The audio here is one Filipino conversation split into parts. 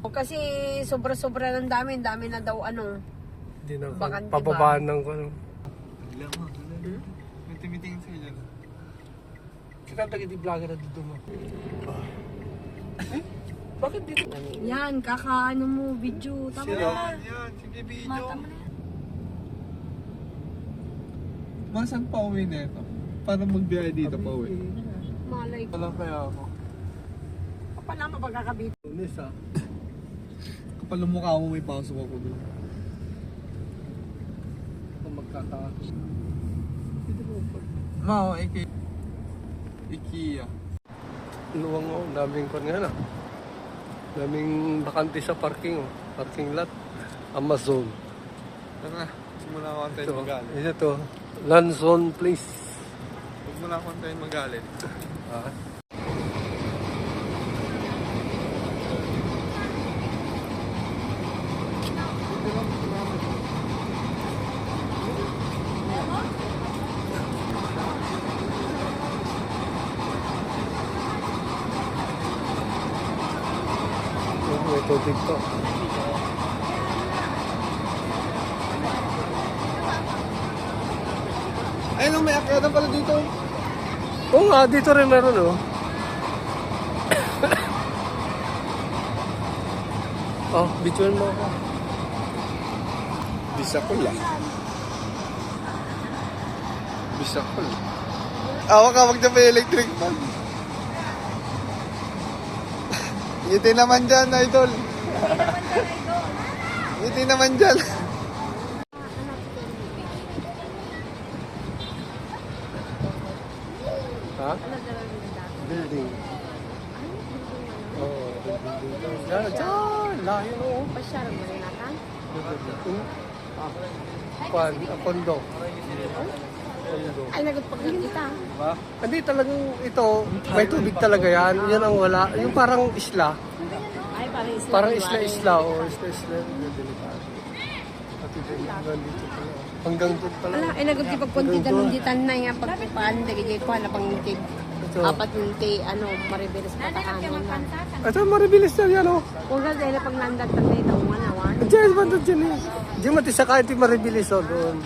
Kasi sobra-sobra ng dami na daw ano. Hindi na, Bakante pababaan ng ano. Alam mo, may tumitingin sa'yo dyan. Kita lagi di vlogger na dito mo. Bakit dito? Yan, kakaano mo, video. Tama Sino? na. Yan, sige video. Mata mo na. Masan pa uwi na ito? Para magbiyahe dito pa uwi. Malay ko. Wala kaya ako. Kapala mo pagkakabit. Lunes ah. Kapal ang mukha mo, may pasok ako doon. Kung magkaka... Mao, IKEA. Luwang oh, daming kon nga na. Daming bakante sa parking oh. Parking lot. Amazon. Tara, simula ako antayin Ito, magalit. ito. Lanzon Place. Huwag mo na ako antayin magalit. Ah. May tubig to. Ay, no, may akyatan pala dito. Oo nga, dito rin meron oh. Oh, bituin mo ako. Bisakol ah. Bisakol. Awa ka, wag na may electric fan. Ngiti naman dyan, idol. Ngiti naman dyan. Ha? Building. Oo, building. Diyan, diyan. Layo no. Pasyarang mo rin natin. Kwan, kondo. Kondo. Ay, nagpagpagod kita. Diba? Hindi talagang ito, may tubig talaga yan. Yan ang wala. Yung parang isla. Ay, Parang isla-isla. O, isla-isla. Delikado. Pati dito pala. Hanggang doon pala. Ala, ay nagpagpunti na nung ditan na nga pagpapaan dagay ko na pang tip. Ito. Apat yung ano, maribilis patakanan na. Ito, maribilis na yan o. Kung ka dahil paglandag na may taungan awan. Diyan ba doon dyan eh? Diyan matisa kahit yung maribilis o doon.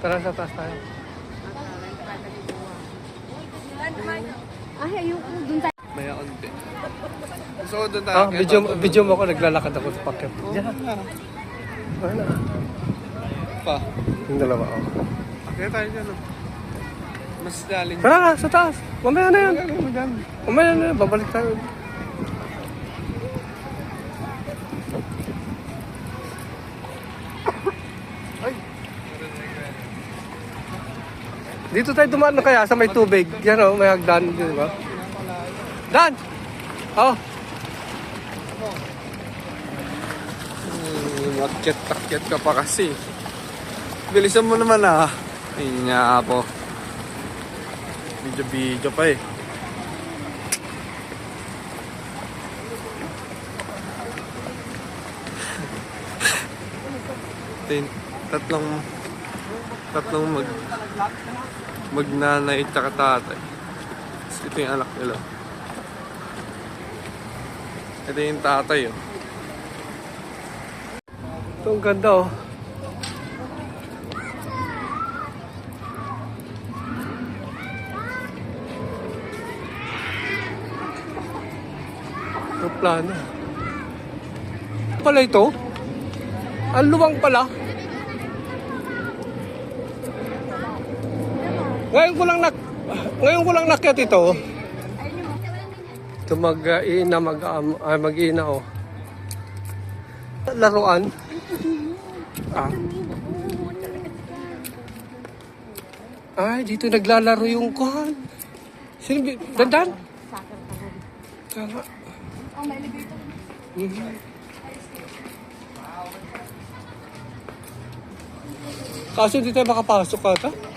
Tara sa taas tayo. Ay, ayoko dun tayo. Maya onti. Gusto ko doon tayo. Ah, video mo ako, naglalakad ako sa packet. Diyan. Wala. Pa. Yung dalawa ako. Kaya tayo dyan. Mas daling. Tara nga, sa taas. Mamaya na yan. Maganda. Mamaya na yan, babalik tayo. Ay. Dito tayo dumaan na kaya sa may tubig. Yan o, may hagdan. Di ba? Dan! Oh. Akyat ka pa kasi. Bilisan mo naman ah. Ayun nga po. Video pa eh. Tatlong magnanay at saka tatay. Tapos ito yung anak nila. Ito yung tatay oh. Ito ang ganda oh. Aeroplano. Pala ito? Ang luwang pala. Ngayon ko lang nakyat ito. Ito mag-ina oh. Laruan. Ah. Ay, dito naglalaro yung kuhan. Sino? Dandan? Tama. Oh, may elevator. Kaso hindi tayo makapasok ata.